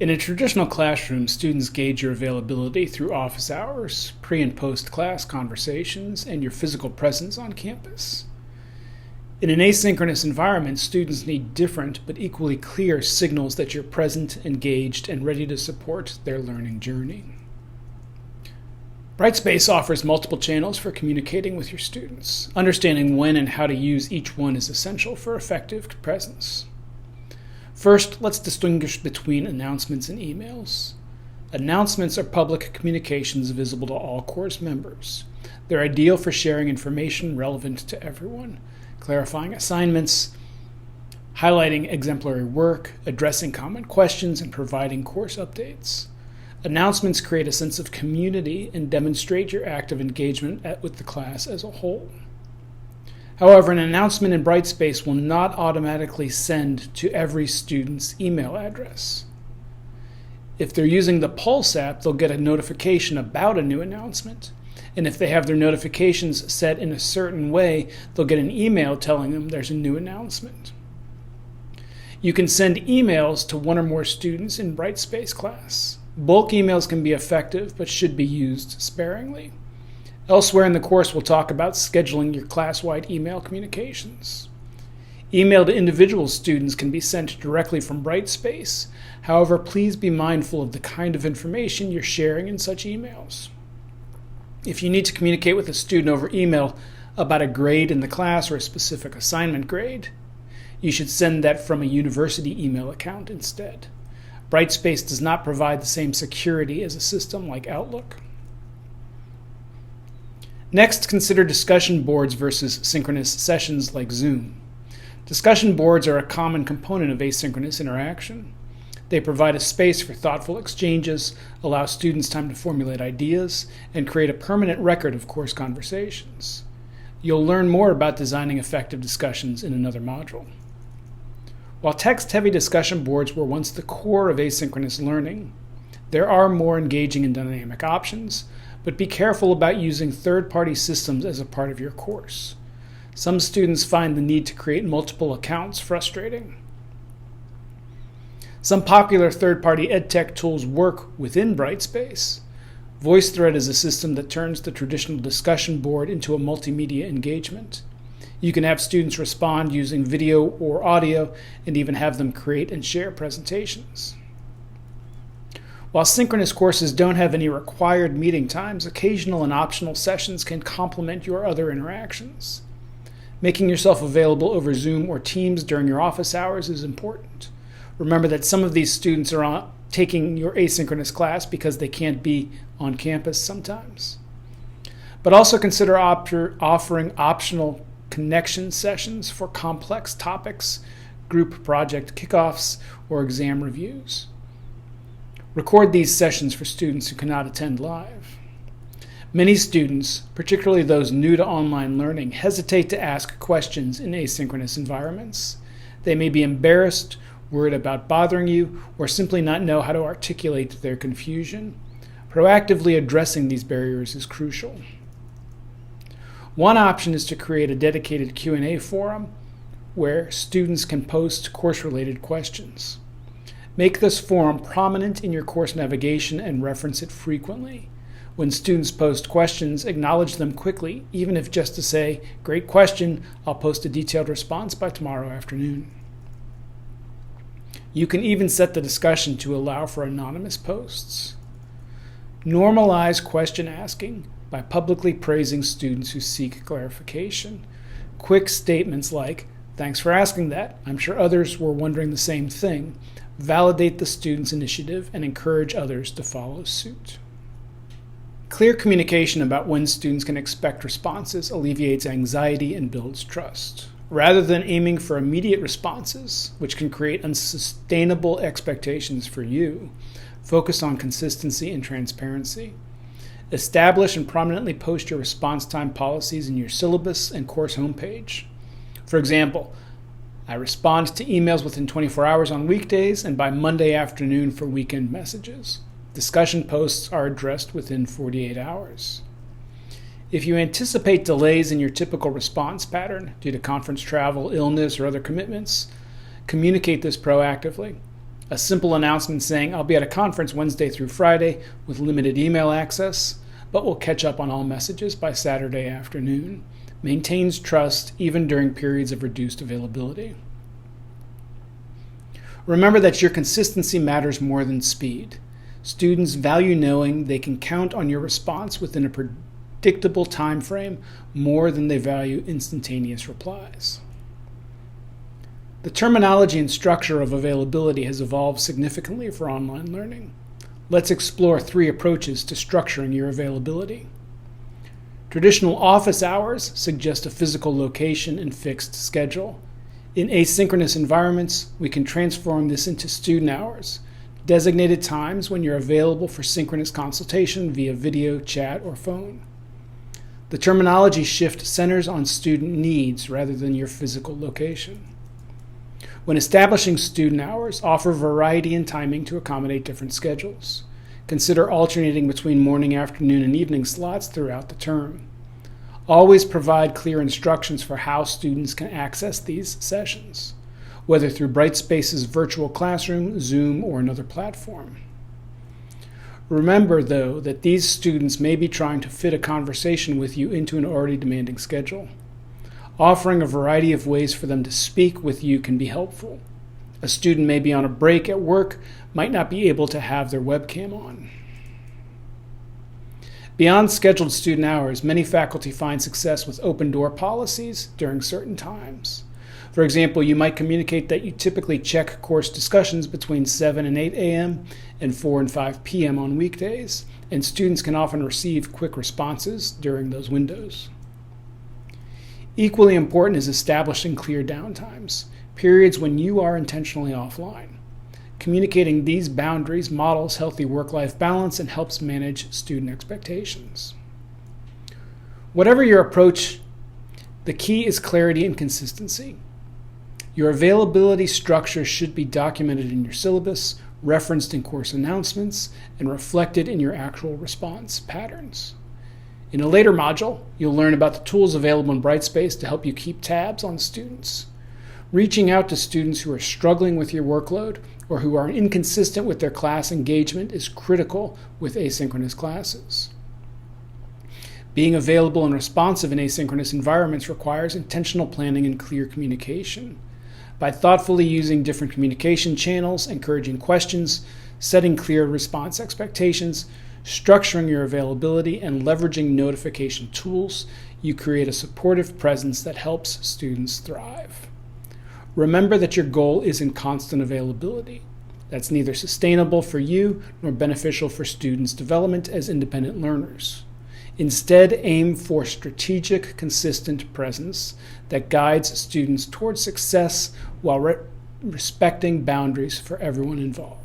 In a traditional classroom, students gauge your availability through office hours, pre- and post-class conversations, and your physical presence on campus. In an asynchronous environment, students need different but equally clear signals that you're present, engaged, and ready to support their learning journey. Brightspace offers multiple channels for communicating with your students. Understanding when and how to use each one is essential for effective presence. First, let's distinguish between announcements and emails. Announcements are public communications visible to all course members. They're ideal for sharing information relevant to everyone, clarifying assignments, highlighting exemplary work, addressing common questions, and providing course updates. Announcements create a sense of community and demonstrate your active engagement with the class as a whole. However, an announcement in Brightspace will not automatically send to every student's email address. If they're using the Pulse app, they'll get a notification about a new announcement. And if they have their notifications set in a certain way, they'll get an email telling them there's a new announcement. You can send emails to one or more students in Brightspace class. Bulk emails can be effective, but should be used sparingly. Elsewhere in the course, we'll talk about scheduling your class-wide email communications. Email to individual students can be sent directly from Brightspace. However, please be mindful of the kind of information you're sharing in such emails. If you need to communicate with a student over email about a grade in the class or a specific assignment grade, you should send that from a university email account instead. Brightspace does not provide the same security as a system like Outlook. Next, consider discussion boards versus synchronous sessions like Zoom. Discussion boards are a common component of asynchronous interaction. They provide a space for thoughtful exchanges, allow students time to formulate ideas, and create a permanent record of course conversations. You'll learn more about designing effective discussions in another module. While text-heavy discussion boards were once the core of asynchronous learning, there are more engaging and dynamic options, but be careful about using third-party systems as a part of your course. Some students find the need to create multiple accounts frustrating. Some popular third-party edtech tools work within Brightspace. VoiceThread is a system that turns the traditional discussion board into a multimedia engagement. You can have students respond using video or audio and even have them create and share presentations. While synchronous courses don't have any required meeting times, occasional and optional sessions can complement your other interactions. Making yourself available over Zoom or Teams during your office hours is important. Remember that some of these students are taking your asynchronous class because they can't be on campus sometimes. But also consider offering optional connection sessions for complex topics, group project kickoffs, or exam reviews. Record these sessions for students who cannot attend live. Many students, particularly those new to online learning, hesitate to ask questions in asynchronous environments. They may be embarrassed, worried about bothering you, or simply not know how to articulate their confusion. Proactively addressing these barriers is crucial. One option is to create a dedicated Q&A forum where students can post course-related questions. Make this forum prominent in your course navigation and reference it frequently. When students post questions, acknowledge them quickly, even if just to say, "Great question, I'll post a detailed response by tomorrow afternoon." You can even set the discussion to allow for anonymous posts. Normalize question asking by publicly praising students who seek clarification. Quick statements like, "Thanks for asking that. I'm sure others were wondering the same thing," validate the student's initiative and encourage others to follow suit. Clear communication about when students can expect responses alleviates anxiety and builds trust. Rather than aiming for immediate responses, which can create unsustainable expectations for you, focus on consistency and transparency. Establish and prominently post your response time policies in your syllabus and course homepage. For example, I respond to emails within 24 hours on weekdays and by Monday afternoon for weekend messages. Discussion posts are addressed within 48 hours. If you anticipate delays in your typical response pattern due to conference travel, illness, or other commitments, communicate this proactively. A simple announcement saying, "I'll be at a conference Wednesday through Friday with limited email access, but will catch up on all messages by Saturday afternoon," maintains trust even during periods of reduced availability. Remember that your consistency matters more than speed. Students value knowing they can count on your response within a predictable time frame more than they value instantaneous replies. The terminology and structure of availability has evolved significantly for online learning. Let's explore 3 approaches to structuring your availability. Traditional office hours suggest a physical location and fixed schedule. In asynchronous environments, we can transform this into student hours, designated times when you're available for synchronous consultation via video, chat, or phone. The terminology shift centers on student needs rather than your physical location. When establishing student hours, offer variety in timing to accommodate different schedules. Consider alternating between morning, afternoon, and evening slots throughout the term. Always provide clear instructions for how students can access these sessions, whether through Brightspace's virtual classroom, Zoom, or another platform. Remember, though, that these students may be trying to fit a conversation with you into an already demanding schedule. Offering a variety of ways for them to speak with you can be helpful. A student may be on a break at work, might not be able to have their webcam on. Beyond scheduled student hours, many faculty find success with open door policies during certain times. For example, you might communicate that you typically check course discussions between 7 and 8 a.m. and 4 and 5 p.m. on weekdays, and students can often receive quick responses during those windows. Equally important is establishing clear downtimes, periods when you are intentionally offline. Communicating these boundaries models healthy work-life balance and helps manage student expectations. Whatever your approach, the key is clarity and consistency. Your availability structure should be documented in your syllabus, referenced in course announcements, and reflected in your actual response patterns. In a later module, you'll learn about the tools available in Brightspace to help you keep tabs on students. Reaching out to students who are struggling with your workload or who are inconsistent with their class engagement is critical with asynchronous classes. Being available and responsive in asynchronous environments requires intentional planning and clear communication. By thoughtfully using different communication channels, encouraging questions, setting clear response expectations, structuring your availability, and leveraging notification tools, you create a supportive presence that helps students thrive. Remember that your goal isn't constant availability. That's neither sustainable for you nor beneficial for students' development as independent learners. Instead, aim for strategic, consistent presence that guides students towards success while respecting boundaries for everyone involved.